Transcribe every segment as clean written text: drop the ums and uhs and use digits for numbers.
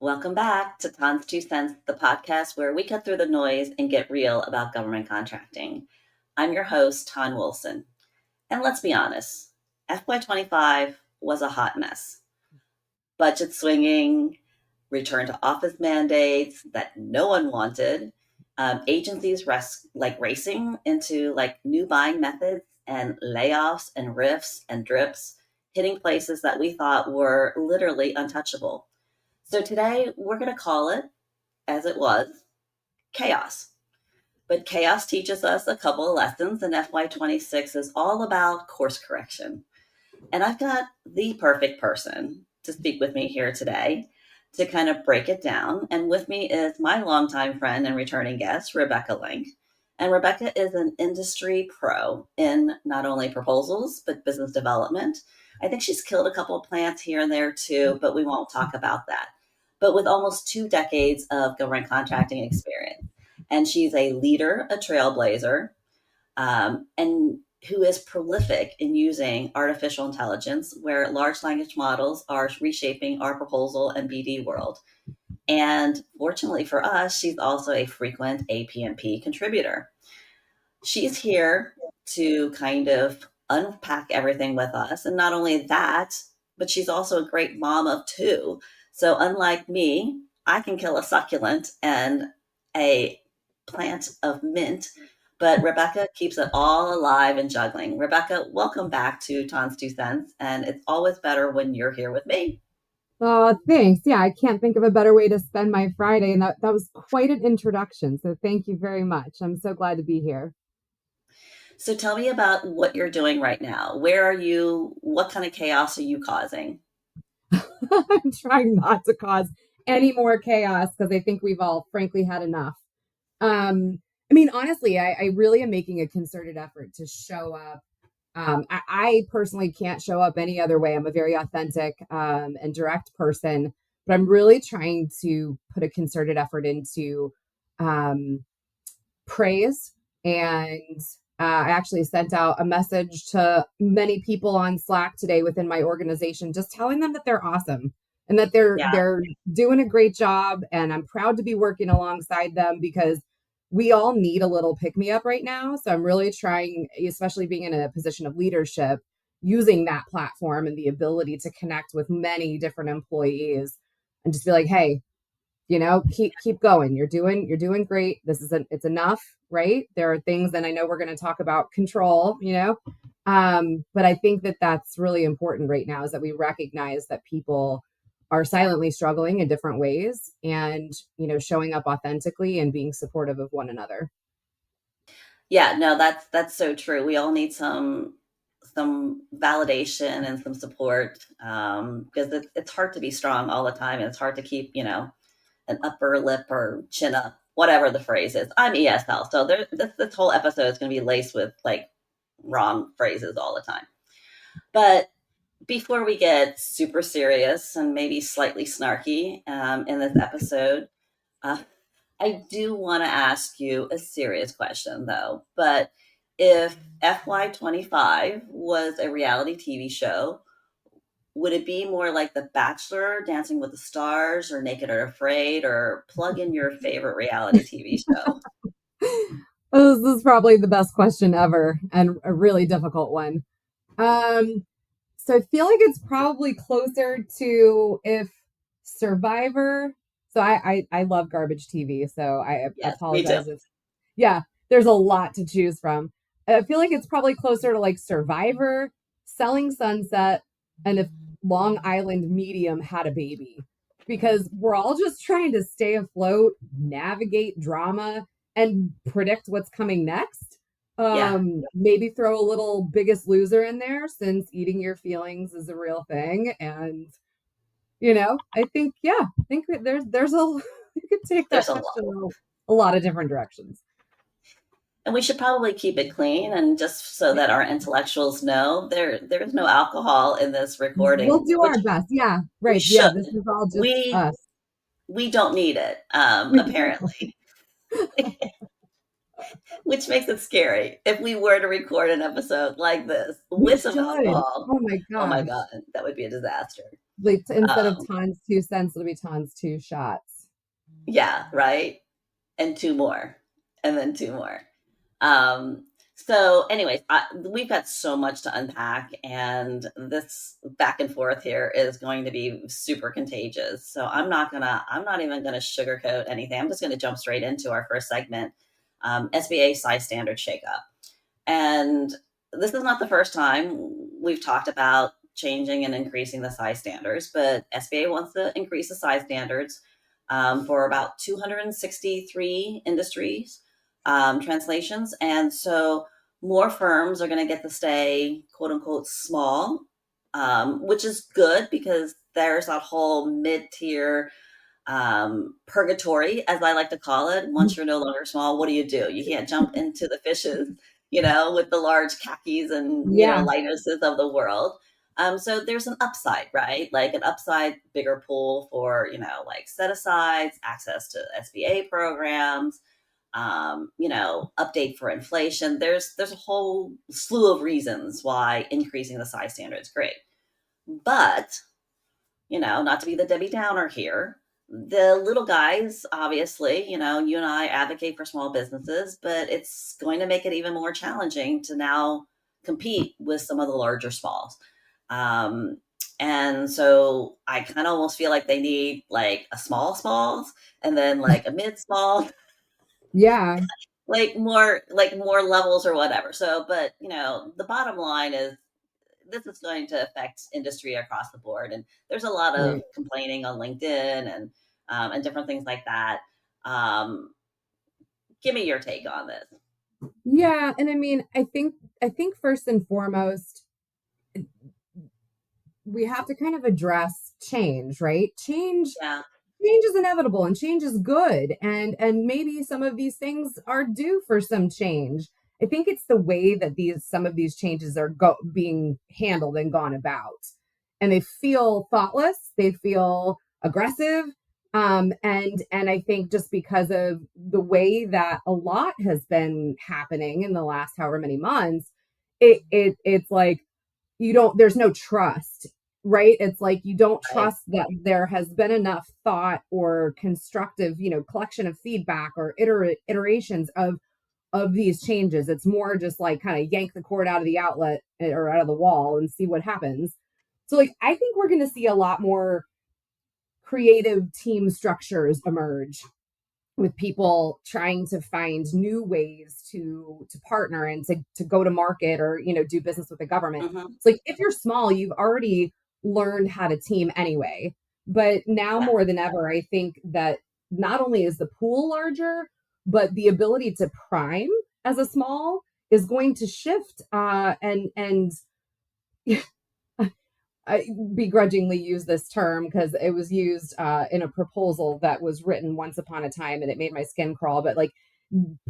Welcome back to Tanstwocents, the podcast where we cut through the noise and get real about government contracting. I'm your host, Tanwilson. And let's be honest, FY25 was a hot mess. Budget swinging, return to office mandates that no one wanted, agencies racing into new buying methods and layoffs and rifts and drips, hitting places that we thought were literally untouchable. So today we're going to call it, as it was, chaos. But chaos teaches us a couple of lessons, and FY26 is all about course correction. And I've got the perfect person to speak with me here today to kind of break it down. And with me is my longtime friend and returning guest, Rebecca Link. And Rebecca is an industry pro in not only proposals, but business development. I think she's killed a couple of plants here and there too, but we won't talk about that. But with almost 2 decades of government contracting experience. And she's a leader, a trailblazer, and who is prolific in using artificial intelligence, where large language models are reshaping our proposal and BD world. And fortunately for us, she's also a frequent APMP contributor. She's here to kind of unpack everything with us. And not only that, but she's also a great mom of 2. So unlike me, I can kill a succulent and a plant of mint, but Rebecca keeps it all alive and juggling. Rebecca, welcome back to Tanstwocents, and it's always better when you're here with me. Oh, thanks. Yeah, I can't think of a better way to spend my Friday. And that was quite an introduction. So thank you very much. I'm so glad to be here. So tell me about what you're doing right now. Where are you? What kind of chaos are you causing? I'm trying not to cause any more chaos because I think we've all frankly had enough. Honestly, I really am making a concerted effort to show up. I personally can't show up any other way. I'm a very authentic and direct person, but I'm really trying to put a concerted effort into um, praise. And I actually sent out a message to many people on Slack today within my organization, just telling them that they're awesome and that Yeah. they're doing a great job. And I'm proud to be working alongside them because we all need a little pick me up right now. So I'm really trying, especially being in a position of leadership, using that platform and the ability to connect with many different employees and just be like, hey, keep going. You're doing great. It's enough, right? There are things, and I know we're going to talk about control, but I think that that's really important right now, is that we recognize that people are silently struggling in different ways, and showing up authentically and being supportive of one another. Yeah, no, that's so true. We all need some validation and some support, because it's hard to be strong all the time, and it's hard to keep, an upper lip or chin up, whatever the phrase is. I'm ESL, so this whole episode is going to be laced with wrong phrases all the time. But before we get super serious and maybe slightly snarky in this episode, uh, I do want to ask you a serious question, though. But if FY25 was a reality TV show, would it be more like The Bachelor, Dancing with the Stars, or Naked or Afraid, or plug in your favorite reality TV show? This is probably the best question ever and a really difficult one. Um, so I feel like it's probably closer to if Survivor. So I love garbage TV. So I Yes, me too. apologize if, yeah, there's a lot to choose from. I feel like it's probably closer to like Survivor, Selling Sunset, and if Long Island Medium had a baby, because we're all just trying to stay afloat, navigate drama, and predict what's coming next. Yeah. Maybe throw a little Biggest Loser in there, since eating your feelings is a real thing. And I think that there's a you could take There's that a lot. question a lot of different directions. And we should probably keep it clean, and just so that our intellectuals know, there's no alcohol in this We'll recording, do which our best. Yeah, we right. Yeah, should. this is all just We us. we don't need it, apparently. which makes it scary. If we were to record an episode like this We with some should. alcohol, Oh my oh my gosh. God, that would be a disaster. Like instead of Um, tons 2 cents, it'll be tons 2 shots. yeah, right. And two more, and then two more. Um, so, anyways, we've got so much to unpack, and this back and forth here is going to be super contagious. So, I'm not even gonna sugarcoat anything. I'm just gonna jump straight into our first segment, SBA size standard shakeup. And this is not the first time we've talked about changing and increasing the size standards, but SBA wants to increase the size standards for about 263 industries translations. And so more firms are going to get to stay quote unquote small, which is good because there's that whole mid tier purgatory, as I like to call it. Once you're no longer small, what do? You can't jump into the fishes, with the large khakis and, Yeah, lightnesses of the world. So there's an upside, right? Like an upside, bigger pool for, like set asides, access to SBA programs, update for inflation. There's a whole slew of reasons why increasing the size standard is great. But not to be the Debbie Downer here. The little guys, obviously, you and I advocate for small businesses, but it's going to make it even more challenging to now compete with some of the larger smalls. Um, and so I kind of almost feel like they need like a smalls and then like a mid small, yeah, like more levels or whatever. So, but the bottom line is this is going to affect industry across the board. And there's a lot of right. complaining on LinkedIn and different things like that. Um, Give me your take on this. Yeah, and I mean, I think first and foremost, we have to kind of address change, right? Yeah. Change is inevitable and change is good, and maybe some of these things are due for some change. I think it's the way that these some of these changes are being handled and gone about, and they feel thoughtless, they feel aggressive, and I think just because of the way that a lot has been happening in the last however many months, it's like there's no trust, right? It's like you don't Right. trust that there has been enough thought or constructive, collection of feedback or iterations of these changes. It's more just like kind of yank the cord out of the outlet or out of the wall and see what happens. So like I think we're going to see a lot more creative team structures emerge with people trying to find new ways to partner and to go to market or do business with the government. Hmm. It's like if you're small, you've already learned how to team anyway. But now Yeah. more than ever, I think that not only is the pool larger, but the ability to prime as a small is going to shift. And I begrudgingly use this term because it was used in a proposal that was written once upon a time and it made my skin crawl. But like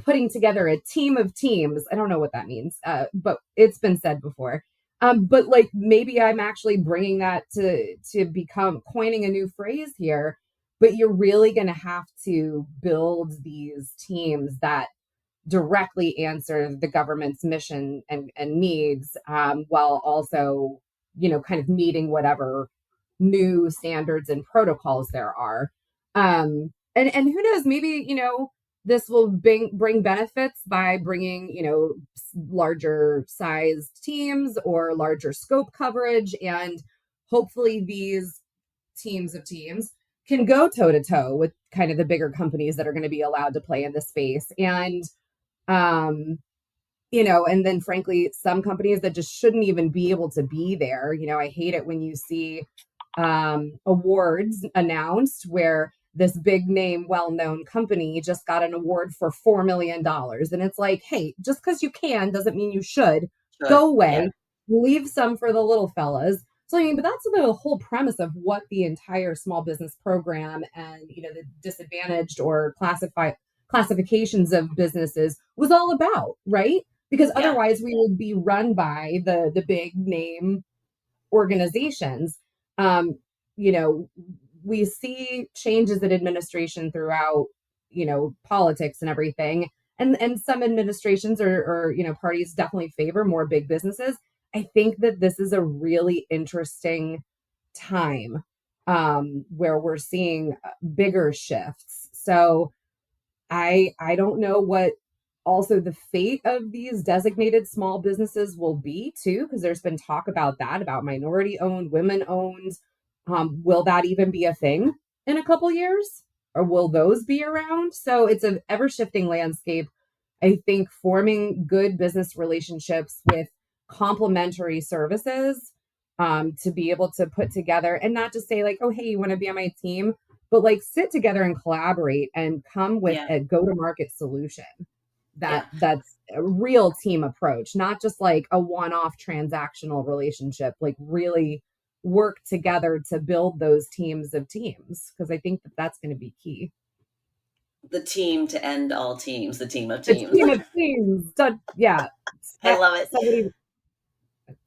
putting together a team of teams, I don't know what that means, but it's been said before. But like maybe I'm actually bringing that to become coining a new phrase here. But you're really going to have to build these teams that directly answer the government's mission and needs, while also kind of meeting whatever new standards and protocols there are. And who knows, maybe this will bring benefits by bringing larger sized teams or larger scope coverage, and hopefully these teams of teams can go toe to toe with kind of the bigger companies that are going to be allowed to play in the space. And um and then frankly some companies that just shouldn't even be able to be there. I hate it when you see awards announced where this big name well-known company just got an award for $4 million, and it's like, hey, just because you can doesn't mean you should. Should. Go Yeah. away, leave some for the little fellas. So I mean, but that's the whole premise of what the entire small business program and the disadvantaged or classifications of businesses was all about, right? Because Yeah. otherwise we would be run by the big name organizations. Um, you know, we see changes in administration throughout, politics and everything. and some administrations or parties definitely favor more big businesses. I think that this is a really interesting time where we're seeing bigger shifts. So I don't know what also the fate of these designated small businesses will be too, because there's been talk about that, about minority owned, women owned. Will that even be a thing in a couple years? Or will those be around? So it's an ever shifting landscape. I think forming good business relationships with complementary services to be able to put together and not just say like, oh, hey, you want to be on my team, but like sit together and collaborate and come with Yeah. a go to market solution Yeah. that's a real team approach, not just like a one-off transactional relationship, like really work together to build those teams of teams, because I think that that's going to be key. The team to end all teams, the team of A teams. team of teams. Yeah. I love it. Somebody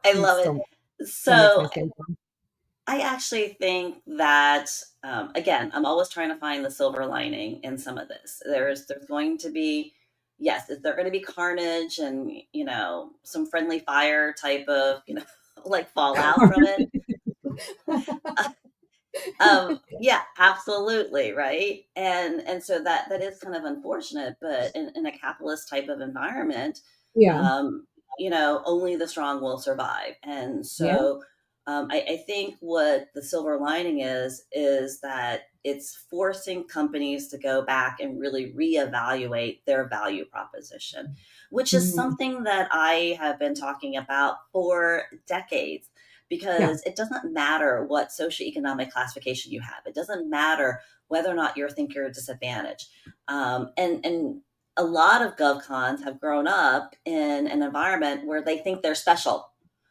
I love it. still makes So my skin fun. I actually think that again, I'm always trying to find the silver lining in some of this. There's going to be, yes, is there going to be carnage and some friendly fire type of like fallout from it? Yeah, absolutely, right. And so that is kind of unfortunate, but in a capitalist type of environment, Yeah. um, only the strong will survive. And Yeah. so I think what the silver lining is that it's forcing companies to go back and really reevaluate their value proposition, which is Mm, something that I have been talking about for decades, yeah. because it doesn't matter what socioeconomic classification you have. It doesn't matter whether or not you think you're a disadvantage. And a lot of GovCons have grown up in an environment where they think they're special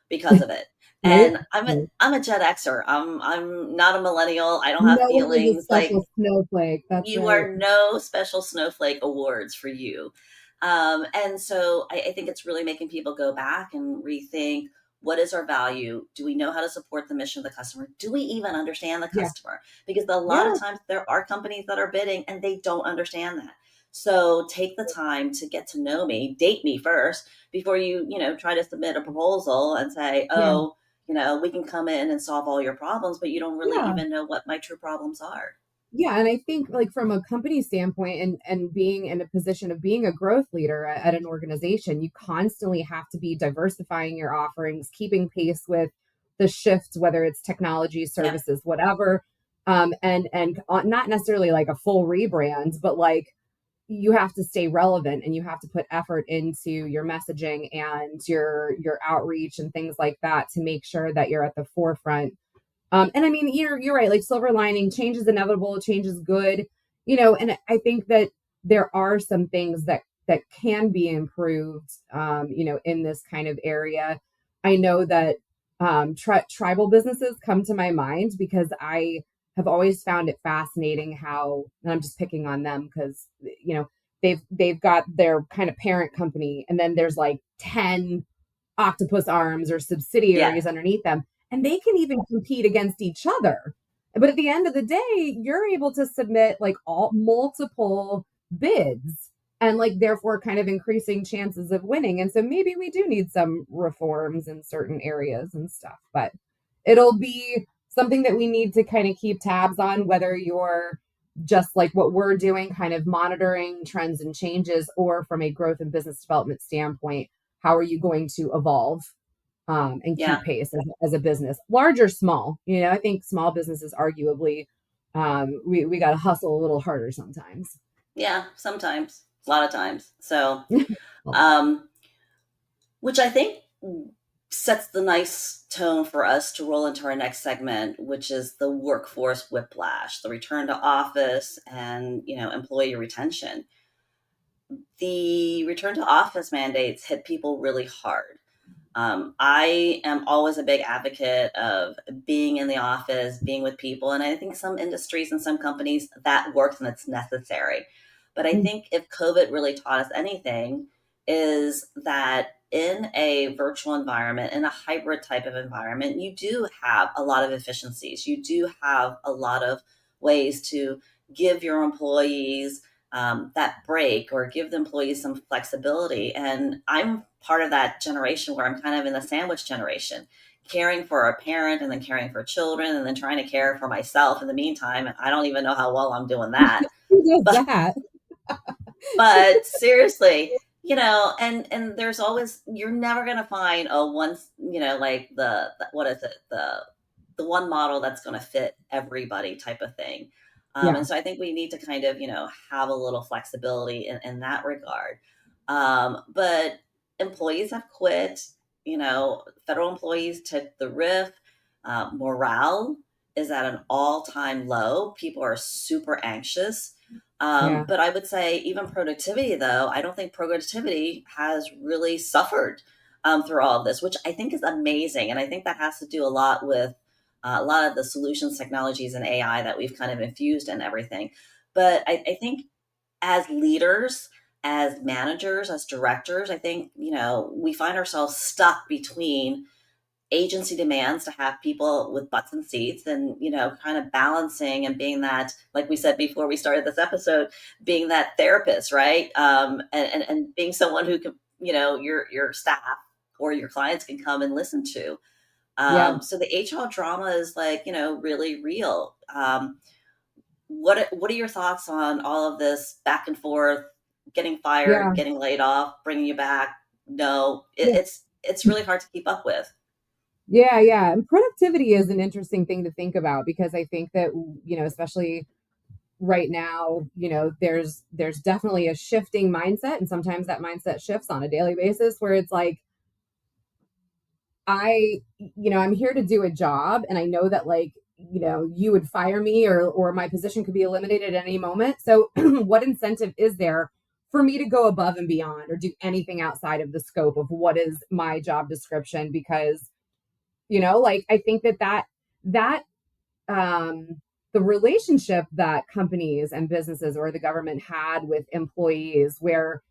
because of it. Right. And I'm a, Right. I'm a Gen Xer. I'm not a millennial. I don't have No one is a feelings. Like, special snowflake. That's you right. are no special snowflake awards for you. And so I think it's really making people go back and rethink, what is our value? Do we know how to support the mission of the customer? Do we even understand the Yeah. customer? Because a lot Yeah. of times there are companies that are bidding and they don't understand that. So take the time to get to know me, date me first before you try to submit a proposal and say, Yeah. oh, we can come in and solve all your problems, but you don't really Yeah. even know what my true problems are. Yeah, and I think like from a company standpoint and being in a position of being a growth leader at an organization, you constantly have to be diversifying your offerings, keeping pace with the shifts, whether it's technology, Yep. services, whatever. And not necessarily like a full rebrand, but like you have to stay relevant and you have to put effort into your messaging and your outreach and things like that to make sure that you're at the forefront. And I mean, you're right. Like silver lining, change is inevitable, change is good, And I think that there are some things that can be improved, in this kind of area. I know that tribal businesses come to my mind because I have always found it fascinating how, and I'm just picking on them because they've got their kind of parent company, and then there's like 10 octopus arms or Yeah. subsidiaries underneath them, and they can even compete against each other. But at the end of the day, you're able to submit like all multiple bids and like therefore kind of increasing chances of winning. And so maybe we do need some reforms in certain areas and stuff, but it'll be something that we need to kind of keep tabs on, whether you're just like what we're doing, kind of monitoring trends and changes, or from a growth and business development standpoint, how are you going to evolve and keep Yeah. pace as a business, large or small? I think small businesses, arguably, we got to hustle a little harder sometimes. Yeah. Sometimes, a lot of times. So, Well, um, which I think sets the nice tone for us to roll into our next segment, which is the workforce whiplash, the return to office, and employee retention. The return to office mandates hit people really hard. I am always a big advocate of being in the office, being with people. And I think some industries and some companies that works and it's necessary. But I mm, think if COVID really taught us anything, is that in a virtual environment, in a hybrid type of environment, you do have a lot of efficiencies. You do have a lot of ways to give your employees that break or give the employees some flexibility. And I'm part of that generation where I'm kind of in the sandwich generation, caring for a parent and then caring for children and then trying to care for myself in the meantime. And I don't even know how well I'm doing that. Who does But that? but seriously, and there's always, you're never going to find a one, like what is it, the one model that's going to fit everybody type of thing. Yeah, And so I think we need to kind of have a little flexibility in that regard. But employees have quit. Federal employees took the riff. Morale is at an all-time low. People are super anxious. yeah, But I would say even productivity, though, I don't think productivity has really suffered through all of this, which I think is amazing. And I think that has to do a lot with a lot of the solutions, technologies, and AI that we've kind of infused in everything. But I think as leaders, as managers, as directors, I think, we find ourselves stuck between agency demands to have people with butts and seats and kind of balancing and being that, like we said before we started this episode, being that therapist, right? And being someone who can, your staff or your clients can come and listen to. yeah, So the HR drama is like, really real. What are your thoughts on all of this back and forth, getting yeah, fired, getting laid off, bringing you back? No, yeah. it's really hard to keep up with. Yeah, yeah. And productivity is an interesting thing to think about because I think that, especially right now, there's definitely a shifting mindset. And sometimes that mindset shifts on a daily basis where it's like, I'm here to do a job and I know that like, you would fire me or my position could be eliminated at any moment. So what incentive is there for me to go above and beyond or do anything outside of the scope of what is my job description? Because like I think that um the relationship that companies and businesses or the government had with employees where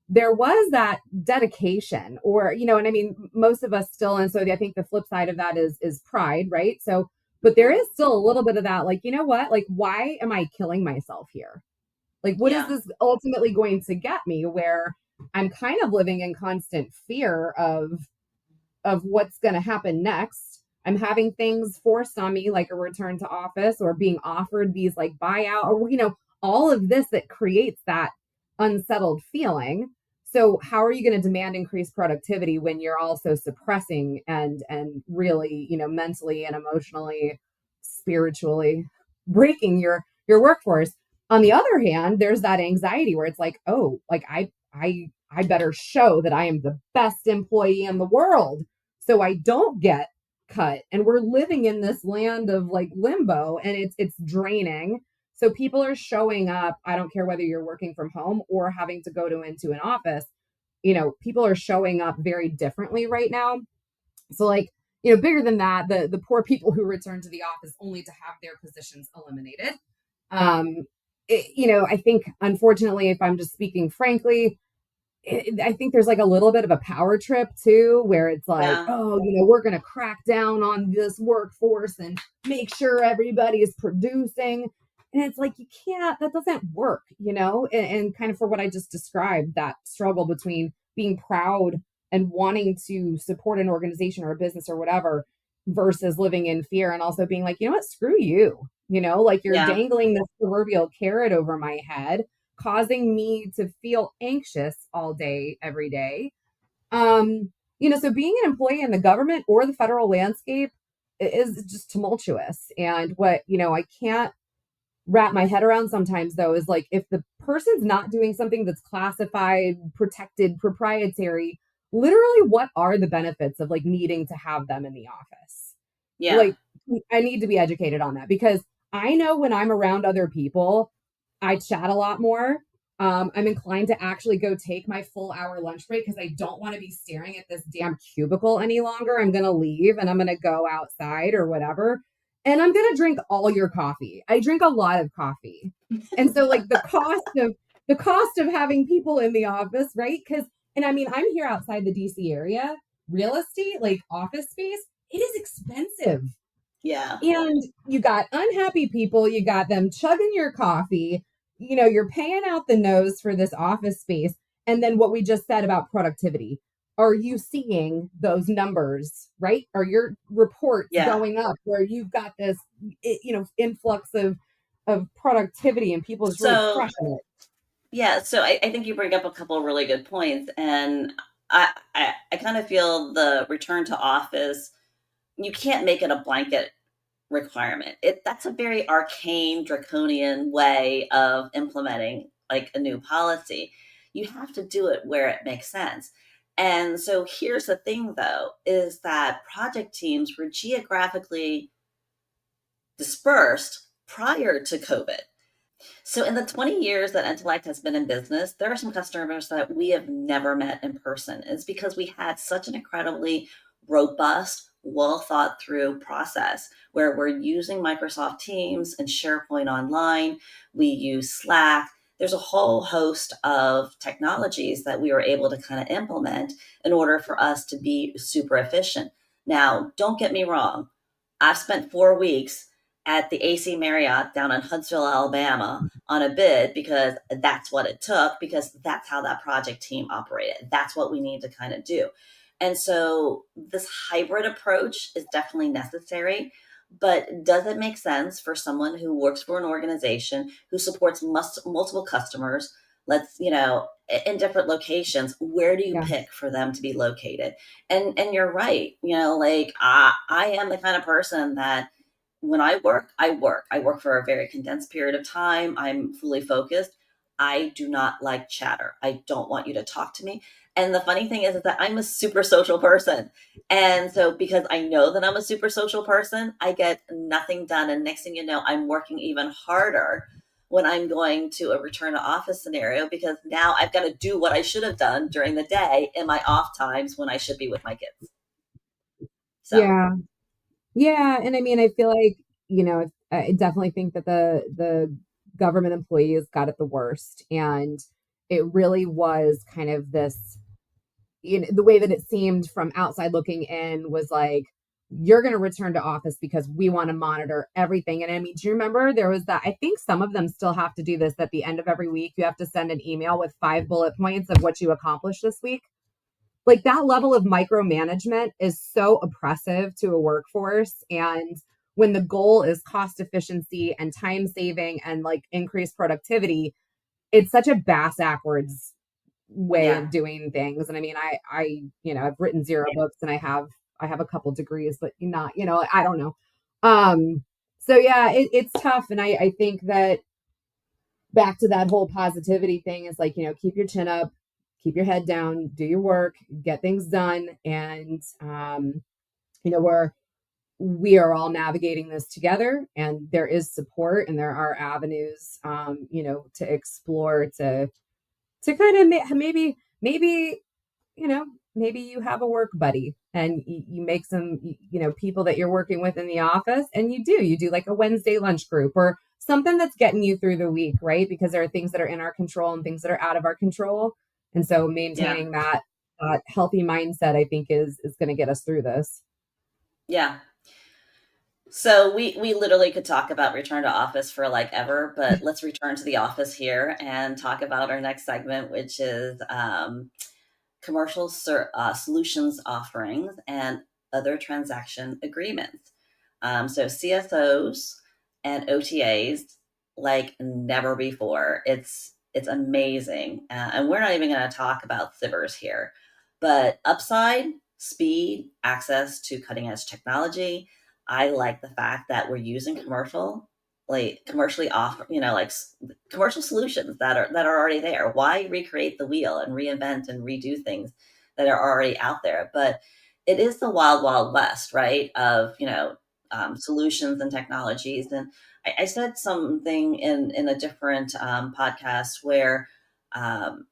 there was that dedication or and I mean most of us still, and so I think the flip side of that is pride, right? So but there Hmm. is still a little bit of that, like, what, like, why am I killing myself here? Like, what is Yeah. this ultimately going to get me, where I'm kind of living in constant fear of what's going to happen next. I'm having things forced on me, like a return to office or being offered these like buyout or, all of this that creates that unsettled feeling. So how are you going to demand increased productivity when you're also suppressing and really, mentally and emotionally, spiritually breaking your workforce? On the other hand, there's that anxiety where it's like, oh, like I better show that I am the best employee in the world so I don't get cut. And we're living in this land of like limbo and it's draining. So people are showing up. I don't care whether you're working from home or having to go into an office. People are showing up very differently right now. So like, bigger than that, the poor people who return to the office only to have their positions eliminated. Um, I think unfortunately, if I'm just speaking frankly, I think there's like a little bit of a power trip too, where it's like, Yeah. oh, we're going to crack down on this workforce and make sure everybody is producing. And it's like, you can't, that doesn't work, and kind of for what I just described, that struggle between being proud and wanting to support an organization or a business or whatever versus living in fear and also being like, what, screw you, like you're Yeah. dangling this proverbial carrot over my head causing me to feel anxious all day, every day. So being an employee in the government or the federal landscape is just tumultuous. And what, I can't wrap my head around sometimes though is like if the person's not doing something that's classified, protected, proprietary, literally what are the benefits of like needing to have them in the office? Yeah. Like I need to be educated on that because I know when I'm around other people, I chat a lot more. I'm inclined to actually go take my full hour lunch break because I don't want to be staring at this damn cubicle any longer. I'm going to leave and I'm going to go outside or whatever. And I'm going to drink all your coffee. I drink a lot of coffee. And so like the cost of having people in the office, right? And I mean, I'm here outside the DC area, real estate, like office space, it is expensive. Yeah. And you got unhappy people, you got them chugging your coffee. you're paying out the nose for this office space. And then what we just said about productivity. Are you seeing those numbers, right? Are your reports Yeah. going up where you've got this, influx of productivity and people just really So crushing it? yeah, so I think you bring up a couple of really good points, and I kind of feel the return to office. You can't make it a blanket requirement. That's a very arcane, draconian way of implementing like a new policy. You have to do it where it makes sense. And so here's the thing though, is that project teams were geographically dispersed prior to COVID. So in the 20 years that Intellect has been in business, there are some customers that we have never met in person. It's because we had such an incredibly robust, well thought through process where we're using Microsoft Teams and SharePoint Online. We use Slack. There's a whole host of technologies that we were able to kind of implement in order for us to be super efficient. Now, don't get me wrong. I've spent 4 weeks at the AC Marriott down in Huntsville, Alabama on a bid because that's what it took, because that's how that project team operated. That's what we need to kind of do. And so this hybrid approach is definitely necessary. But does it make sense for someone who works for an organization who supports multiple customers? Let's, in different locations, where do you Yeah. pick for them to be located? And you're right, like I am the kind of person that when I work, I work. I work for a very condensed period of time. I'm fully focused. I do not like chatter. I don't want you to talk to me. And the funny thing is that I'm a super social person. And so because I know that I'm a super social person, I get nothing done. And next thing you know, I'm working even harder when I'm going to a return to office scenario because now I've got to do what I should have done during the day in my off times when I should be with my kids. So, Yeah. Yeah, and I mean, I feel like, I definitely think that the government employees got it the worst, and it really was kind of this, the way that it seemed from outside looking in was like, you're going to return to office because we want to monitor everything. And I mean, do you remember there was that? I think some of them still have to do this at the end of every week. You have to send an email with 5 bullet points of what you accomplished this week. Like that level of micromanagement is so oppressive to a workforce. And when the goal is cost efficiency and time saving and like increased productivity, it's such a bass backwards way yeah. of doing things. And I mean, I've written 0 books and I have a couple degrees, but not, I don't know. So yeah, it's tough. And I think that back to that whole positivity thing is like, keep your chin up, keep your head down, do your work, get things done. And, we are all navigating this together and there is support and there are avenues, to explore to kind of maybe, you know, maybe you have a work buddy and you make some, people that you're working with in the office and you do like a Wednesday lunch group or something that's getting you through the week, right? Because there are things that are in our control and things that are out of our control. And so Yeah. maintaining that healthy mindset, I think is going to get us through this. Yeah. So we literally could talk about return to office for like ever, but let's return to the office here and talk about our next segment, which is commercial solutions offerings and other transaction agreements. So CSOs and OTAs like never before. It's amazing, and we're not even going to talk about SIVers here, but upside, speed, access to cutting edge technology. I like the fact that we're using commercially offer, commercial solutions that are already there. Why recreate the wheel and reinvent and redo things that are already out there? But it is the wild, wild west, right? Of solutions and technologies. And I said something in a different podcast where um,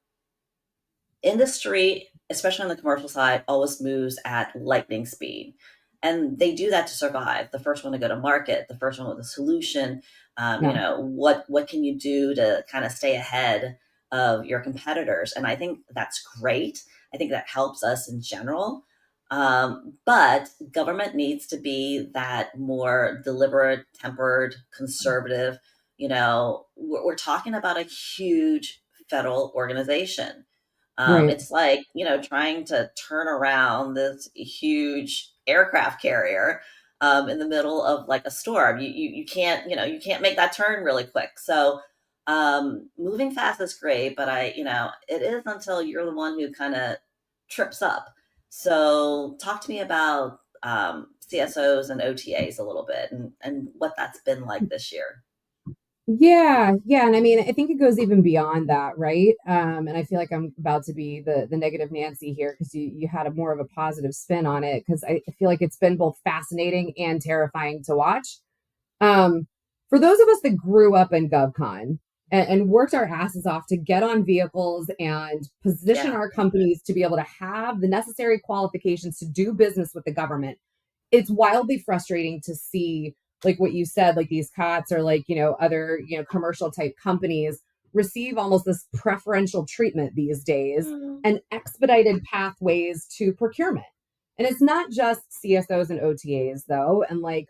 industry, especially on the commercial side, always moves at lightning speed. And they do that to survive. The first one to go to market, the first one with a solution. Yeah. What can you do to kind of stay ahead of your competitors? And I think that's great. I think that helps us in general. But government needs to be that more deliberate, tempered, conservative we're talking about a huge federal organization. Right. It's like, trying to turn around this huge aircraft carrier in the middle of like a storm. You can't, you can't make that turn really quick. So moving fast is great, but it is until you're the one who kind of trips up. So talk to me about CSOs and OTAs a little bit, and what that's been like this year. Yeah, yeah, and I mean, I think it goes even beyond that, right? And I feel like I'm about to be the negative Nancy here because you had a more of a positive spin on it because I feel like it's been both fascinating and terrifying to watch. Um, for those of us that grew up in GovCon and worked our asses off to get on vehicles and position Yeah. our companies to be able to have the necessary qualifications to do business with the government, it's wildly frustrating to see like what you said, like these cots or like, other, commercial type companies receive almost this preferential treatment these days Mm, and expedited pathways to procurement. And it's not just CSOs and OTAs though. And like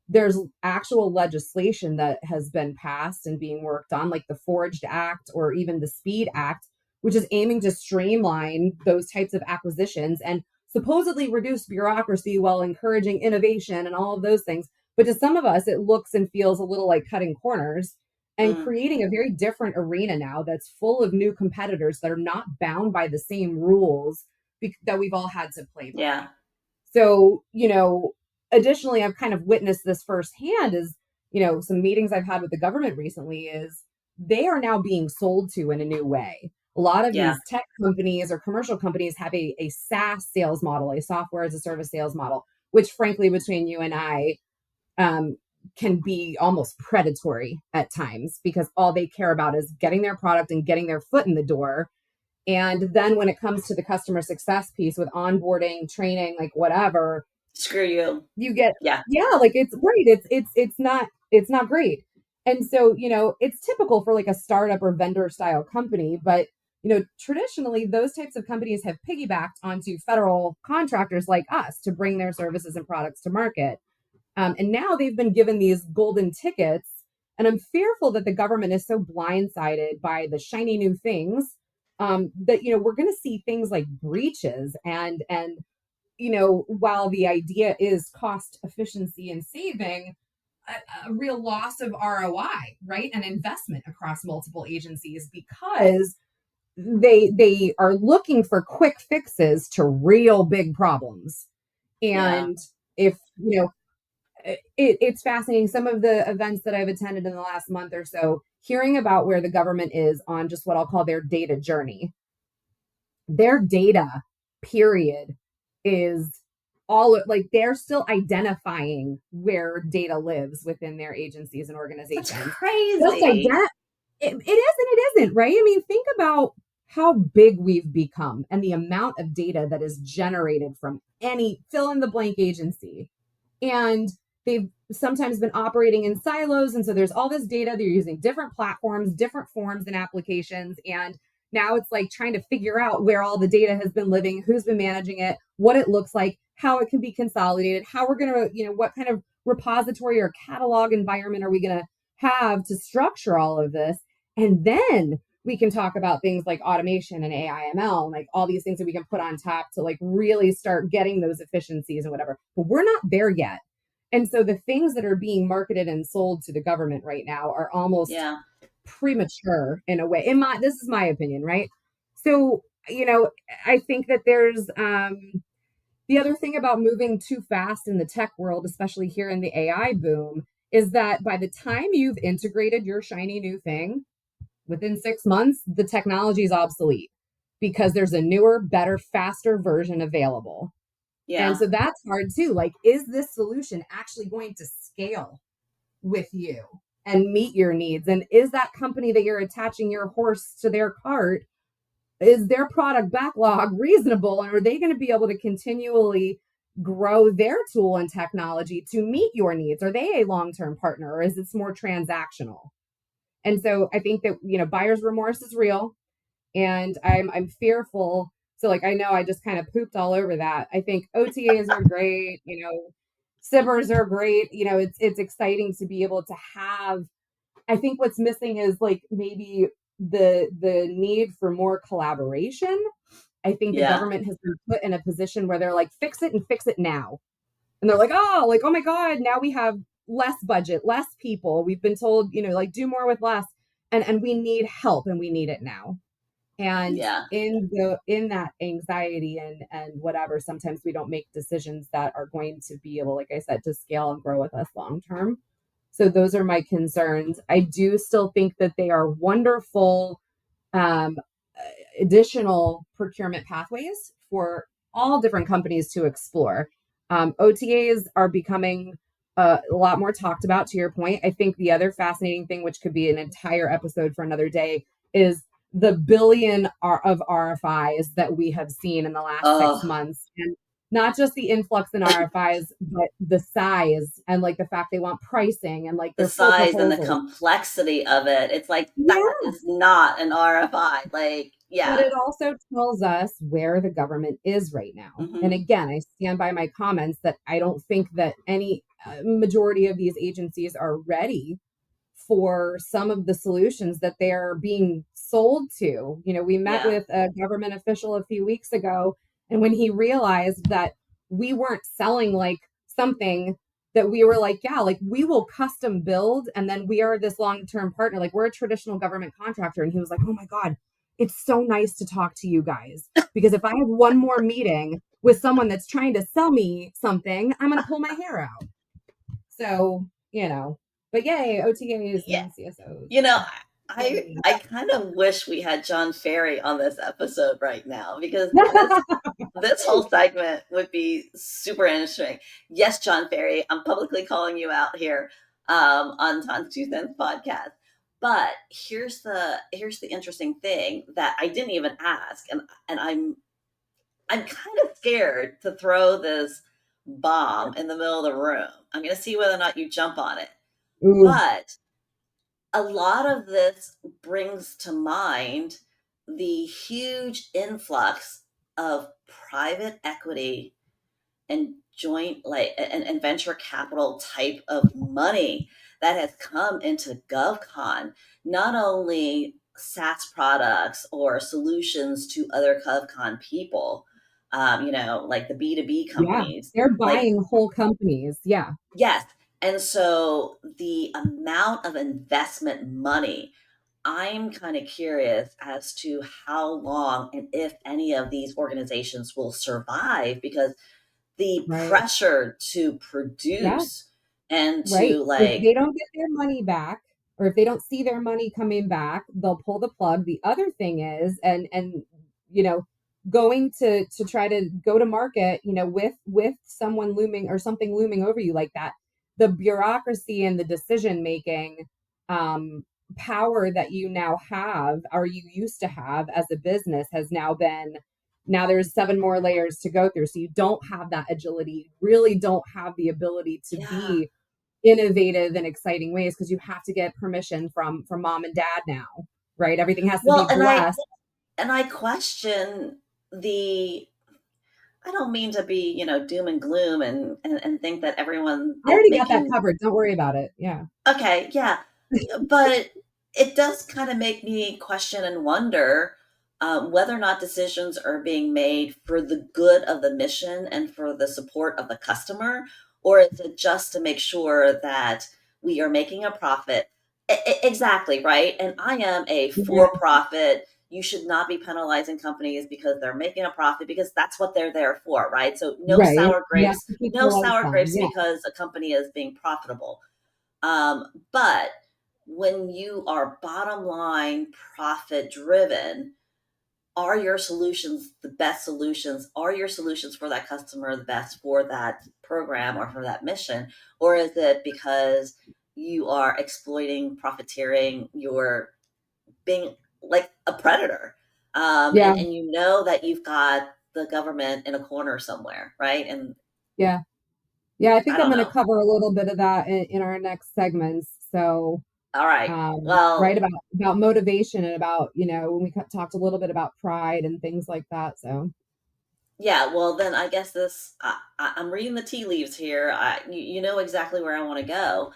there's actual legislation that has been passed and being worked on, like the Forged Act or even the Speed Act, which is aiming to streamline those types of acquisitions and supposedly reduce bureaucracy while encouraging innovation and all of those things. But to some of us, it looks and feels a little like cutting corners and mm, creating a very different arena now that's full of new competitors that are not bound by the same rules that we've all had to play by. yeah. So, additionally, I've kind of witnessed this firsthand is, some meetings I've had with the government recently is they are now being sold to in a new way. A lot of Yeah. these tech companies or commercial companies have a SaaS sales model, a software as a service sales model, which frankly, between you and I, um, can be almost predatory at times because all they care about is getting their product and getting their foot in the door. And then when it comes to the customer success piece with onboarding, training, like whatever, Screw you. you get Yeah. yeah, like it's great. It's not great. And so, it's typical for like a startup or vendor style company, but traditionally those types of companies have piggybacked onto federal contractors like us to bring their services and products to market. And now they've been given these golden tickets. And I'm fearful that the government is so blindsided by the shiny new things that we're going to see things like breaches and while the idea is cost efficiency and saving, a real loss of ROI, right? And investment across multiple agencies because they are looking for quick fixes to real big problems. Yeah. And if it's fascinating. Some of the events that I've attended in the last month or so, hearing about where the government is on just what I'll call their data journey. Their data, period, is all like they're still identifying where data lives within their agencies and That's organizations. Just crazy. it is and it isn't, right? I mean, think about how big we've become and the amount of data that is generated from any fill in the blank agency. And they've sometimes been operating in silos. And so there's all this data. They're using different platforms, different forms and applications. And now it's like trying to figure out where all the data has been living, who's been managing it, what it looks like, how it can be consolidated, how we're going to, what kind of repository or catalog environment are we going to have to structure all of this. And then we can talk about things like automation and AIML and like all these things that we can put on top to like really start getting those efficiencies and whatever. But we're not there yet. And so the things that are being marketed and sold to the government right now are almost Yeah. premature in a way. This is my opinion, right? So, I think that there's the other thing about moving too fast in the tech world, especially here in the AI boom, is that by the time you've integrated your shiny new thing, within 6 months, the technology is obsolete because there's a newer, better, faster version available. And Yeah. so that's hard too. Like, is this solution actually going to scale with you and meet your needs? And is that company that you're attaching your horse to their cart, is their product backlog reasonable? And are they going to be able to continually grow their tool and technology to meet your needs? Are they a long term partner or is it more transactional? And so I think that, buyer's remorse is real and I'm fearful. So like I know I just kind of pooped all over that. I think OTAs are great, SIBRs are great. It's exciting to be able to have I think what's missing is like maybe the need for more collaboration. I think the Yeah. government has been put in a position where they're like, fix it and fix it now. And they're like, oh my God, now we have less budget, less people. We've been told, like do more with less. And we need help and we need it now. And Yeah. in that anxiety and whatever, sometimes we don't make decisions that are going to be able, like I said, to scale and grow with us long term. So those are my concerns. I do still think that they are wonderful um, additional procurement pathways for all different companies to explore. OTAs are becoming a lot more talked about, to your point. I think the other fascinating thing, which could be an entire episode for another day, is the billion of RFIs that we have seen in the last 6 months. And not just the influx in RFIs, but the size and like the fact they want pricing and like The their full size and the proposals. complexity of it. It's like that Yeah. is not an RFI. Like, But yeah. it also tells us where the government is right now. And Hmm. again, I stand by my comments that I don't think that any majority of these agencies are ready for some of the solutions that they're being sold to. We met Yeah. with a government official a few weeks ago, and when he realized that we weren't selling like something that we were like, yeah, like we will custom build, and then we are this long term partner, like we're a traditional government contractor. And he was like, oh my God, it's so nice to talk to you guys. Because if I have one more meeting with someone that's trying to sell me something, I'm going to pull my hair out. So, but yay, OTAs Yeah. and CSOs. You know, And I kind of wish we had John Ferry on this episode right now because this whole segment would be super interesting. Yes, John Ferry, I'm publicly calling you out here on Tanstwocents podcast. But here's the interesting thing that I didn't even ask, and I'm kind of scared to throw this bomb in the middle of the room. I'm going to see whether or not you jump on it. Ooh, But a lot of this brings to mind the huge influx of private equity and joint like and venture capital type of money that has come into GovCon, not only SaaS products or solutions to other GovCon people, like the B2B yeah. companies, They're like buying whole companies. Yeah. yes. And so the amount of investment money, I'm kind of curious as to how long and if any of these organizations will survive because the Right. pressure to Yeah. produce and Right. to If like, they don't get their money back, or if they don't see their money coming back, they'll pull the plug. The other thing is, and you know, going to try to go to market, with someone looming or something looming over you like that, the bureaucracy and the decision making um power that you now have or you used to have as a business has now there's seven more layers to go through. So you don't have that agility, really don't have the ability to yeah. be innovative and exciting ways because you have to get permission from mom and dad now, right? Everything has to Well, be blessed. and I question the, I don't mean to be, doom and gloom and think that everyone I is already got that making, covered. Don't worry about it. Yeah. okay, yeah. But it does kind of make me question and wonder whether or not decisions are being made for the good of the mission and for the support of the customer, or is it just to make sure that we are making a profit? Exactly, right? And I am a Yeah. for profit. You should not be penalizing companies because they're making a profit because that's what they're there for, right? So Right. You have to keep the no lights sour on. grapes Yeah. because a company is being profitable. But when you are bottom line profit driven, are your solutions the best solutions? Are your solutions for that customer the best for that program or for that mission? Or is it because you are exploiting, profiteering, you're being like a predator? Yeah. And you know that you've got the government in a corner somewhere, right? And Yeah. Yeah. I I think I'm don't going to know. cover a little bit of that in our next segments. So, All right. right Well, about motivation and about, when we talked a little bit about pride and things like that. So, yeah, well, then I guess I'm reading the tea leaves here. You know exactly where I want to go.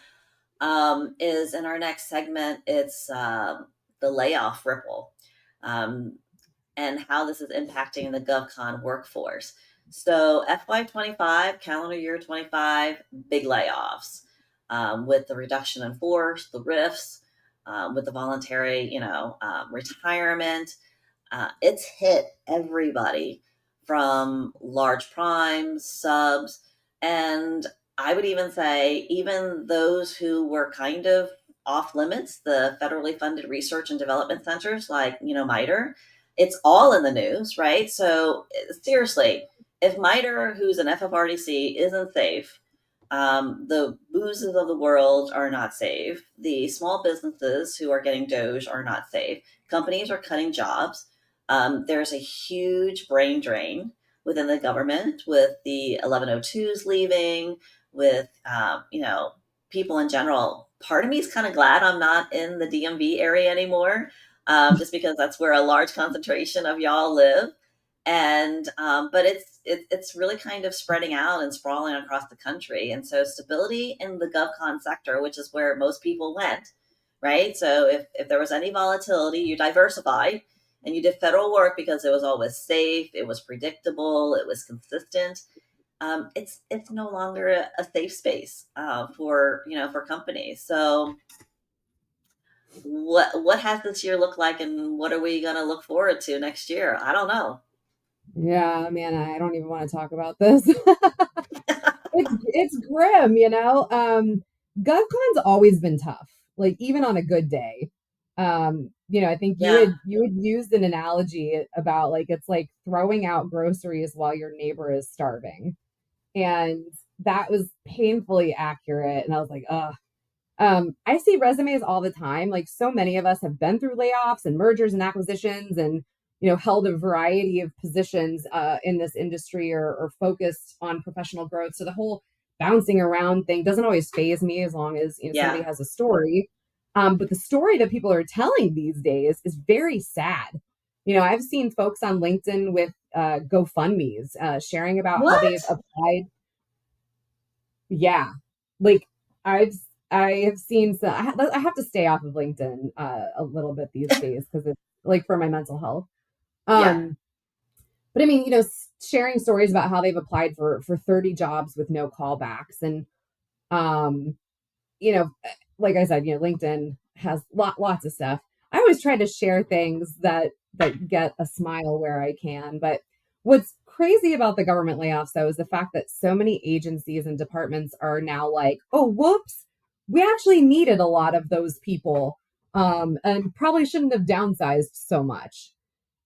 is in our next segment. It's the layoff ripple, um, and how this is impacting the GovCon workforce. So FY25, calendar year 25, big layoffs, with the reduction in force, the RIFs, with the voluntary, retirement. It's hit everybody from large primes, subs, and I would even say even those who were kind of off limits, the federally funded research and development centers like, MITRE, it's all in the news, right? So seriously, if MITRE, who's an FFRDC, isn't safe, the boozes of the world are not safe. The small businesses who are getting Doge are not safe. Companies are cutting jobs. There's a huge brain drain within the government with the 1102s leaving, with, people in general. Part of me is kind of glad I'm not in the DMV area anymore, just because that's where a large concentration of y'all live. And but it's really kind of spreading out and sprawling across the country. And so stability in the GovCon sector, which is where most people went, right? So if there was any volatility, you diversified and you did federal work because it was always safe, it was predictable, it was consistent. It's no longer a safe space for companies. So what has this year look like, and what are we going to look forward to next year? I don't know. Yeah, man, I don't even want to talk about this. It's grim, you know. GovCon's always been tough, like even on a good day. I think Yeah, you had used an analogy about like it's like throwing out groceries while your neighbor is starving. And that was painfully accurate. And I was like, ugh. I see resumes all the time. Like so many of us have been through layoffs and mergers and acquisitions and held a variety of positions in this industry or focused on professional growth. So the whole bouncing around thing doesn't always faze me as long as somebody yeah. has a story. But the story that people are telling these days is very sad. I've seen folks on LinkedIn with GoFundMe's sharing about how What? they've applied. Yeah, like I've I have seen some. I have to stay off of LinkedIn a little bit these days because it's like for my mental health. Yeah, Um, but I mean, sharing stories about how they've applied for 30 jobs with no callbacks, and um, you know, like I said, LinkedIn has lots of stuff. I always try to share things that get a smile where I can. But what's crazy about the government layoffs, though, is the fact that so many agencies and departments are now like, oh, whoops, we actually needed a lot of those people, and probably shouldn't have downsized so much.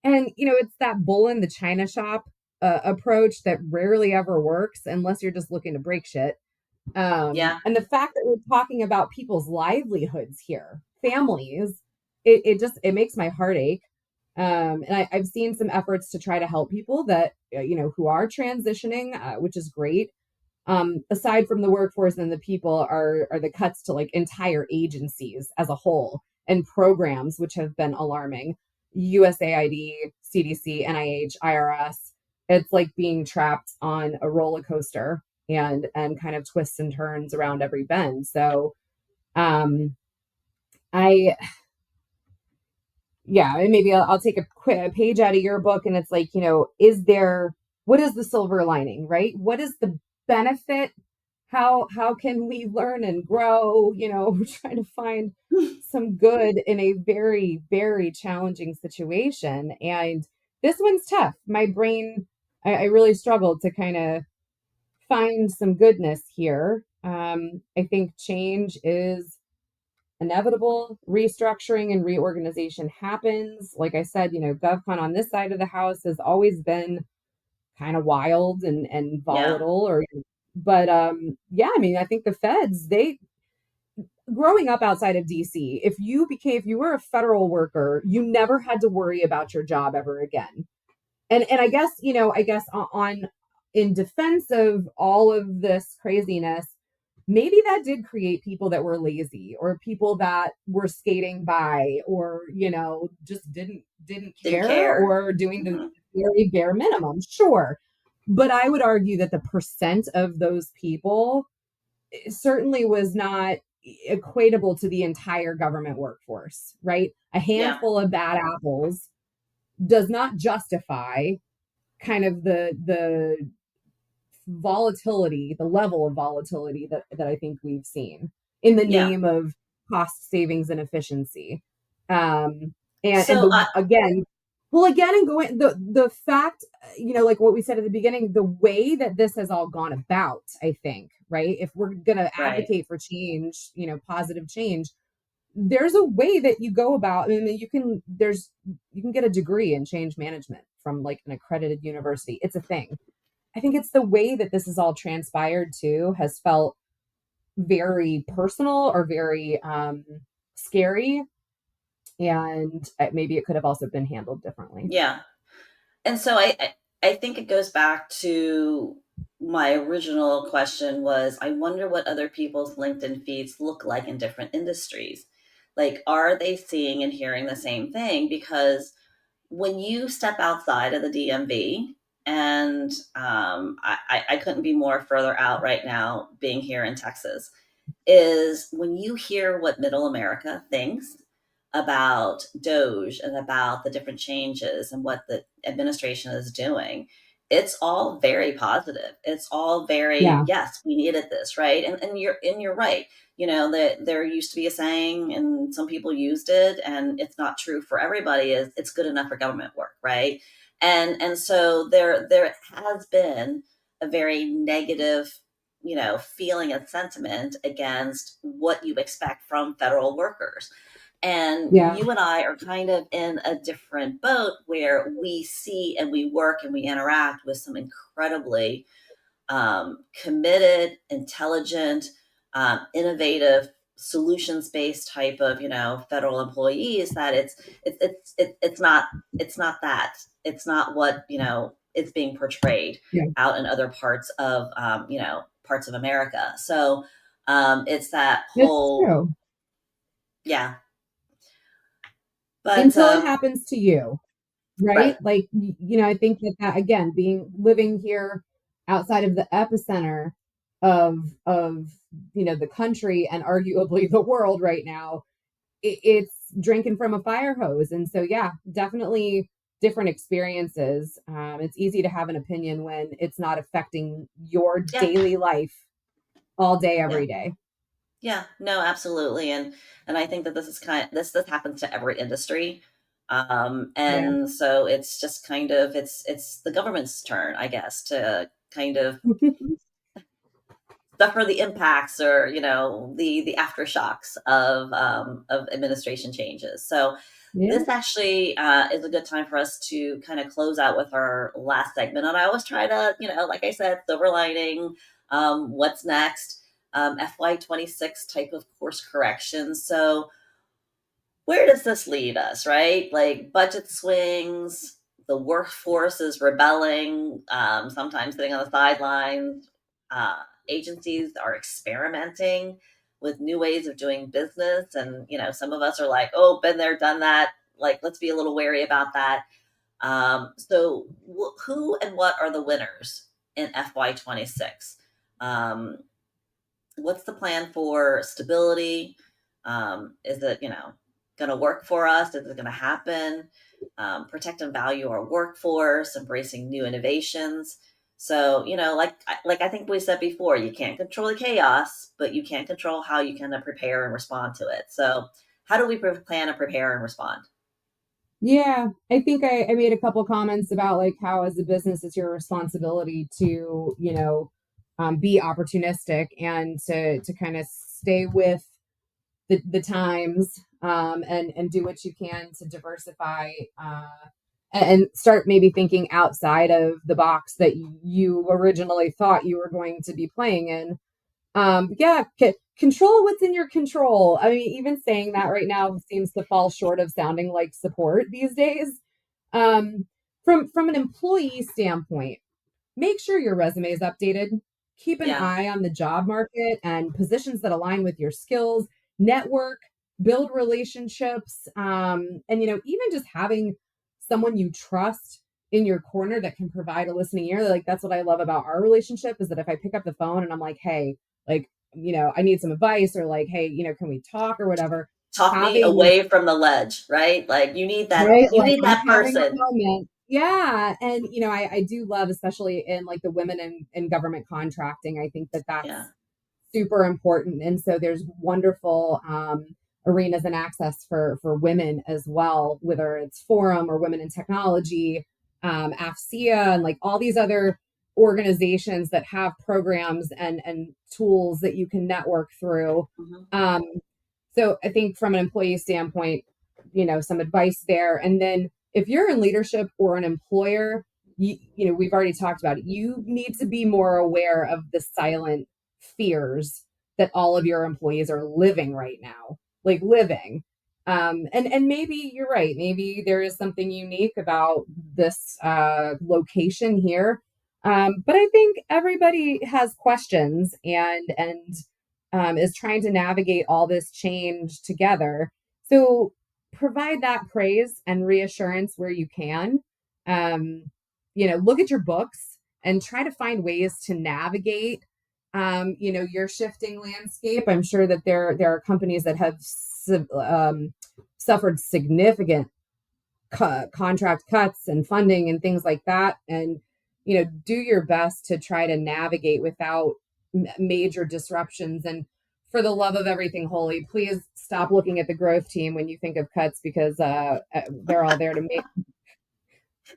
And it's that bull in the china shop approach that rarely ever works unless you're just looking to break shit. yeah, And the fact that we're talking about people's livelihoods here, families, it makes my heart ache. And I've seen some efforts to try to help people that who are transitioning, which is great. Aside from the workforce and the people are the cuts to like entire agencies as a whole and programs, which have been alarming. USAID, CDC, NIH, IRS. It's like being trapped on a roller coaster and kind of twists and turns around every bend. So um I yeah, and maybe I'll take a page out of your book, and it's like, what is the silver lining, right? What is the benefit? How can we learn and grow? We're trying to find some good in a very, very challenging situation. And this one's tough. My brain, I really struggled to kind of find some goodness here. I think change is inevitable. Restructuring and reorganization happens. Like I said, GovCon on this side of the house has always been kind of wild and yeah, volatile. But yeah, I mean, I think the feds, they growing up outside of DC, if you were a federal worker, you never had to worry about your job ever again. And I guess on in defense of all of this craziness, maybe that did create people that were lazy or people that were skating by or just didn't didn't care care. or doing the Hmm. very bare minimum. Sure, but I would argue that the percent of those people certainly was not equatable to the entire government workforce, right? A Yeah. handful of bad apples does not justify kind of the volatility, the level of volatility that I think we've seen in the Yeah. name of cost savings and efficiency. And So the again, well, again, and going the fact, like what we said at the beginning, the way that this has all gone about, I think, right? If we're gonna right. advocate for change, positive change, there's a way that you go about. I mean, you can get a degree in change management from like an accredited university. It's a thing. I think it's the way that this has all transpired too has felt very personal or very scary, and maybe it could have also been handled differently. Yeah. And so I think it goes back to my original question was I wonder what other people's LinkedIn feeds look like in different industries. Like, are they seeing and hearing the same thing? Because when you step outside of the DMV, and I couldn't be more further out right now being here in Texas, is when you hear what middle America thinks about Doge and about the different changes and what the administration is doing, it's all very positive. It's all very, Yeah, yes, we needed this, right? And you're right. You know, that there used to be a saying and some people used it, and it's not true for everybody, is it's good enough for government work, right? And so there has been a very negative, feeling and sentiment against what you expect from federal workers. And yeah, you and I are kind of in a different boat where we see and we work and we interact with some incredibly committed, intelligent, innovative, solutions-based type of federal employees. That it's not that, it's not what it's being portrayed yeah. out in other parts of parts of America. So it's that It's whole, true. yeah. But Until it happens to you, right? right, Like, I think that again, being living here outside of the epicenter of the country and arguably the world right now, it's drinking from a fire hose. And so, yeah, definitely different experiences. It's easy to have an opinion when it's not affecting your yeah, daily life all day, yeah. every day. Yeah, no, absolutely. And I think that this happens to every industry. Yeah. And so it's just kind of it's the government's turn, I guess, to kind of suffer the impacts, or the aftershocks of administration changes. So Yeah. this actually is a good time for us to kind of close out with our last segment. And I always try to, like I said, silver lining, what's next, FY26 type of course correction. So where does this lead us, right? Like, budget swings, the workforce is rebelling, sometimes sitting on the sidelines. Agencies are experimenting with new ways of doing business. And, some of us are like, oh, been there, done that. Like, let's be a little wary about that. So, who and what are the winners in FY26? Um, what's the plan for stability? Is it, going to work for us? Is it going to happen? Protect and value our workforce, embracing new innovations. So, like I think we said before, you can't control the chaos, but you can control how you can prepare and respond to it. So, how do we plan and prepare and respond? Yeah, I think I made a couple comments about like how as a business it's your responsibility to, be opportunistic and to kind of stay with the times, and do what you can to diversify, and start maybe thinking outside of the box that you originally thought you were going to be playing in. Yeah, control what's in your control. I mean, even saying that right now seems to fall short of sounding like support these days. Um, from an employee standpoint, make sure your resume is updated. Keep an Yeah, eye on the job market and positions that align with your skills. Network, build relationships, and even just having someone you trust in your corner that can provide a listening ear. Like, that's what I love about our relationship, is that if I pick up the phone and I'm like, hey, like, I need some advice, or like, hey, can we talk or whatever. Talk me Having, away from the ledge, right? Like right, you like need I'm that having a person. moment. Yeah. And, I do love, especially in like the women in government contracting, I think that Yeah. that's super important. And so there's wonderful arenas and access for women as well, whether it's Forum or Women in Technology, AFCEA, and like all these other organizations that have programs and tools that you can network through. Hmm. Um, so I think from an employee standpoint, some advice there. And then if you're in leadership or an employer, we've already talked about it. You need to be more aware of the silent fears that all of your employees are living right now, like living. And maybe you're right. Maybe there is something unique about this location here. But I think everybody has questions and is trying to navigate all this change together. So provide that praise and reassurance where you can. Um, look at your books and try to find ways to navigate your shifting landscape. I'm sure that there are companies that have suffered significant contract cuts and funding and things like that, and do your best to try to navigate without major disruptions. And for the love of everything holy, please stop looking at the growth team when you think of cuts, because they're all there to make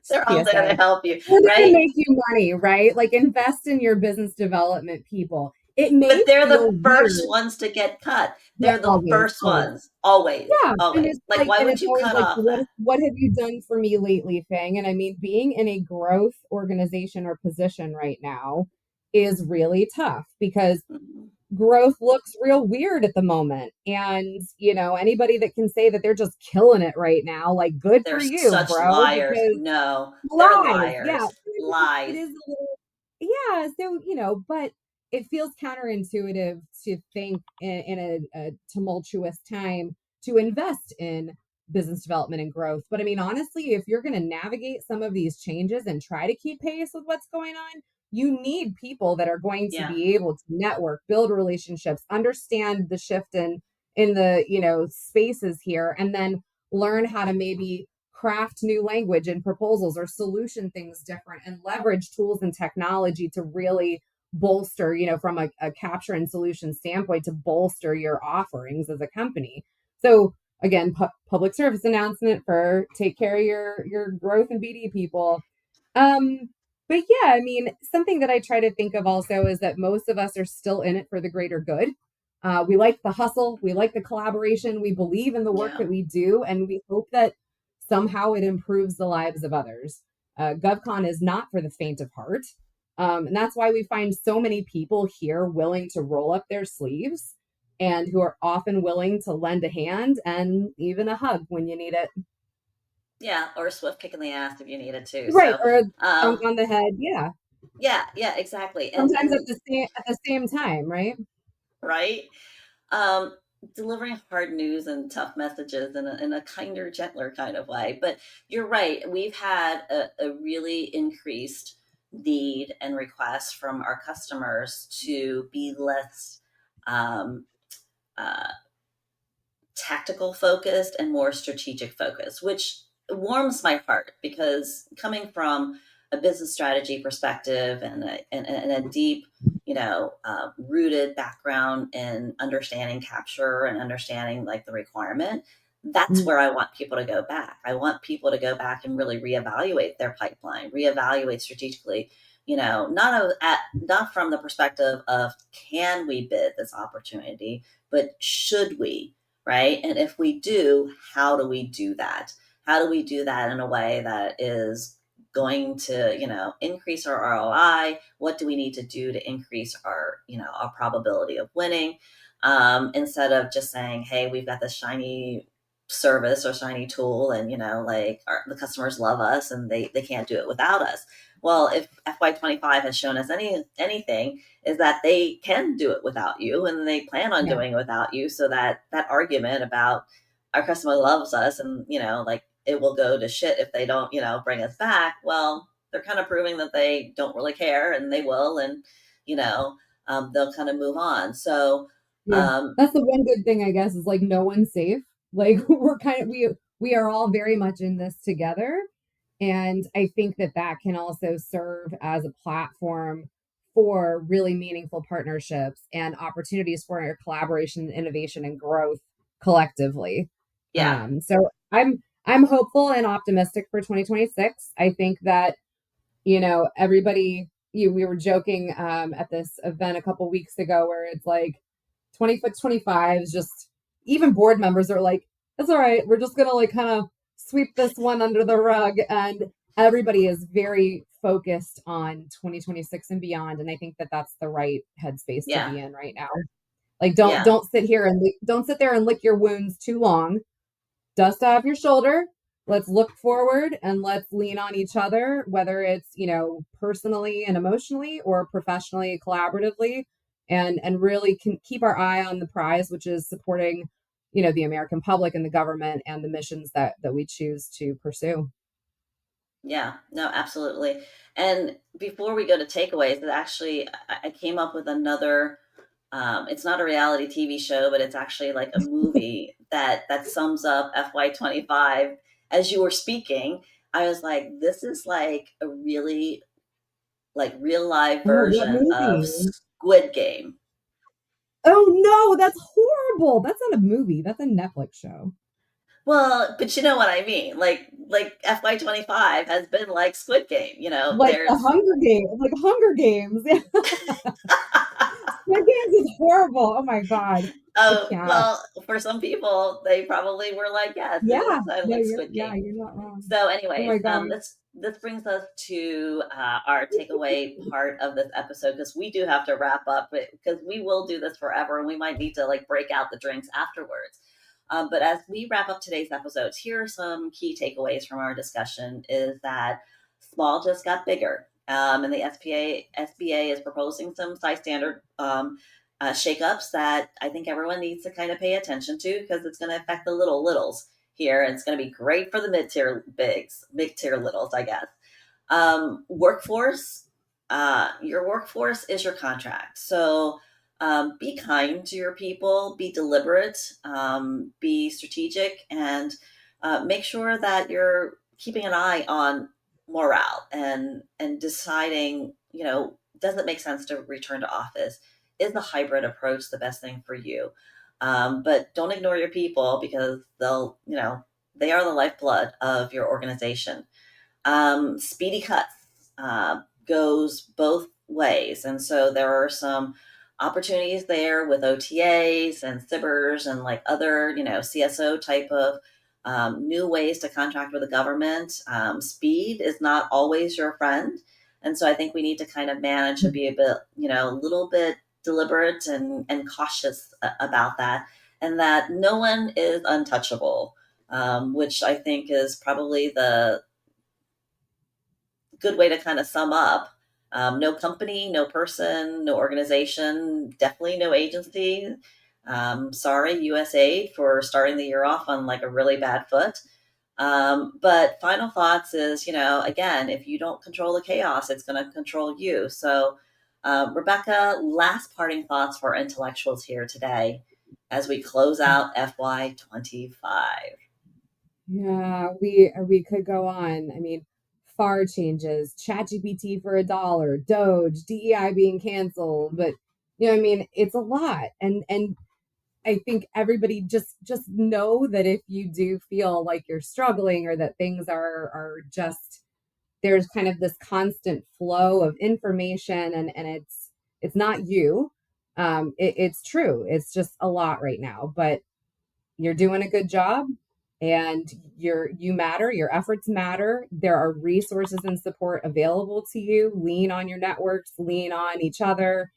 They're all there to PSA. help you, They're there to right? make you money, right? Like, invest in your business development people. It may But they're feel the first weird. ones to get cut. Yeah, They're the always, first always. ones. Always. Yeah, and Always. it's Like, like, why and would it's you always cut like, off what that? what have you done for me lately, thing? And I mean, being in a growth organization or position right now is really tough, because Mhm. growth looks real weird at the moment. And anybody that can say that they're just killing it right now, like, good They're for you, such bro, liars. because No, they're lies. Yeah. liars. It Lies. is a little, yeah. So, but it feels counterintuitive to think in a tumultuous time to invest in business development and growth. But I mean, honestly, if you're going to navigate some of these changes and try to keep pace with what's going on, you need people that are going to Yeah. be able to network, build relationships, understand the shift in the, spaces here, and then learn how to maybe craft new language and proposals or solution things different, and leverage tools and technology to really bolster, from a capture and solution standpoint, to bolster your offerings as a company. So again, public service announcement for take care of your growth and BD people. um but yeah, I mean, something that I try to think of also is that most of us are still in it for the greater good. We like the hustle, we like the collaboration, we believe in the work Yeah. that we do, and we hope that somehow it improves the lives of others. GovCon is not for the faint of heart. And that's why we find so many people here willing to roll up their sleeves, and who are often willing to lend a hand and even a hug when you need it. Yeah. Or a swift kick in the ass if you needed to. Right. So, Or a dunk um, on the head. Yeah. yeah, yeah, exactly. Sometimes And at the same time, right? right. Um, delivering hard news and tough messages in a kinder, gentler kind of way. But you're right. We've had a really increased need and request from our customers to be less um, uh, tactical focused and more strategic focused, which warms my heart because coming from a business strategy perspective and a deep, rooted background in understanding capture and understanding like the requirement, that's Mm. where I want people to go back. I want people to go back and really reevaluate their pipeline, reevaluate strategically. Not from the perspective of can we bid this opportunity, but should we, right? And if we do, how do we do that? How do we do that in a way that is going to, increase our ROI? What do we need to do to increase our probability of winning? Instead of just saying, hey, we've got this shiny service or shiny tool and, the customers love us and they can't do it without us. Well, if FY25 has shown us anything, is that they can do it without you and they plan on Yeah. doing it without you. So that argument about our customer loves us and it will go to shit if they don't bring us back, well, they're kind of proving that they don't really care and they will. And you know they'll kind of move on. So, Yeah. um, That's the one good thing, I guess, is like no one's safe. Like we're kind of we are all very much in this together. And I think that that can also serve as a platform for really meaningful partnerships and opportunities for collaboration, innovation, and growth collectively. yeah, So I'm hopeful and optimistic for 2026. I think that everybody we were joking at this event a couple weeks ago where it's like 25 is just even board members are like, that's all right. We're just gonna like kind of sweep this one under the rug, and everybody is very focused on 2026 and beyond. And I think that that's the right headspace to yeah, be in right now. Like, don't yeah, don't sit here and don't sit there and lick your wounds too long. Dust off your shoulder. Let's look forward and let's lean on each other, whether it's, personally and emotionally or professionally, collaboratively, and really can keep our eye on the prize, which is supporting, the American public and the government and the missions that we choose to pursue. yeah. No, absolutely. And before we go to takeaways, it actually, I came up with another. It's not a reality TV show, but it's actually like a movie that sums up FY25. As you were speaking, I was like, this is like a really like real live Oh, what version of movie? Squid Game. Oh no, that's horrible. That's not a movie. That's a Netflix show. Well, but you know what I mean. Like FY25 has been like Squid Game. You know, Like the there's Hunger Games, like Hunger Games. Squid Games is horrible. Oh my god. I oh can't. well, for some people, they probably were like, yes, it Yeah. is No, like Squid yeah, Game. you're not wrong. So, Oh anyways, my god. this brings us to our takeaway part of this episode because we do have to wrap up because we will do this forever and we might need to like break out the drinks afterwards. But as we wrap up today's episodes, here are some key takeaways from our discussion: is that small just got bigger, and the SBA is proposing some size standard shakeups that I think everyone needs to kind of pay attention to because it's going to affect the littles here, and it's going to be great for the mid tier littles, I guess. Workforce, your workforce is your contract. So be kind to your people, be deliberate, be strategic, and make sure that you're keeping an eye on morale and deciding, does it make sense to return to office? Is the hybrid approach the best thing for you? But don't ignore your people because they are the lifeblood of your organization. Speedy cuts goes both ways. And so there are some opportunities there with OTAs and SIBRs and like other, CSO type of new ways to contract with the government. Speed is not always your friend. And so I think we need to kind of manage and be a bit, a little bit deliberate and cautious about that. And that no one is untouchable, which I think is probably the good way to kind of sum up. No company, no person, no organization, definitely no agency. Sorry, USAID, for starting the year off on like a really bad foot. But final thoughts is, again, if you don't control the chaos, it's going to control you. So, Rebecca, last parting thoughts for intellectuals here today as we close out FY25. Yeah, we could go on. I mean, FAR changes, ChatGPT for $1, Doge, DEI being canceled, but I mean, it's a lot. And I think everybody just know that if you do feel like you're struggling or that things are just there's kind of this constant flow of information, and it's not you. It's true. It's just a lot right now, but you're doing a good job, and you matter. Your efforts matter. There are resources and support available to you. Lean on your networks, lean on each other.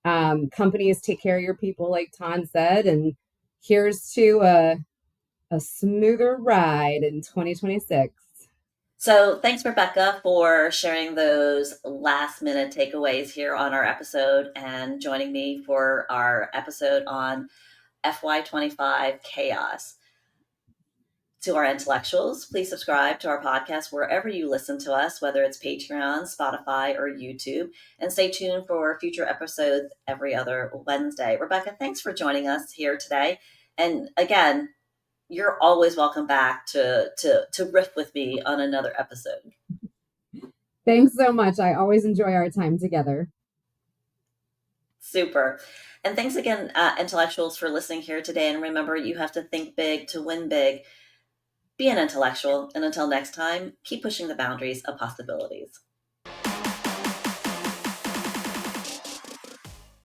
Companies, take care of your people, like Ton said, and here's to a smoother ride in 2026. So thanks, Rebecca, for sharing those last minute takeaways here on our episode and joining me for our episode on FY25 chaos. To our intellectuals, please subscribe to our podcast wherever you listen to us, whether it's Patreon, Spotify, or YouTube, and stay tuned for future episodes every other Wednesday. Rebecca, thanks for joining us here today. And again, you're always welcome back to riff with me on another episode. Thanks so much. I always enjoy our time together. Super. And thanks again, intellectuals, for listening here today. And remember, you have to think big to win big. Be an intellectual. And until next time, keep pushing the boundaries of possibilities.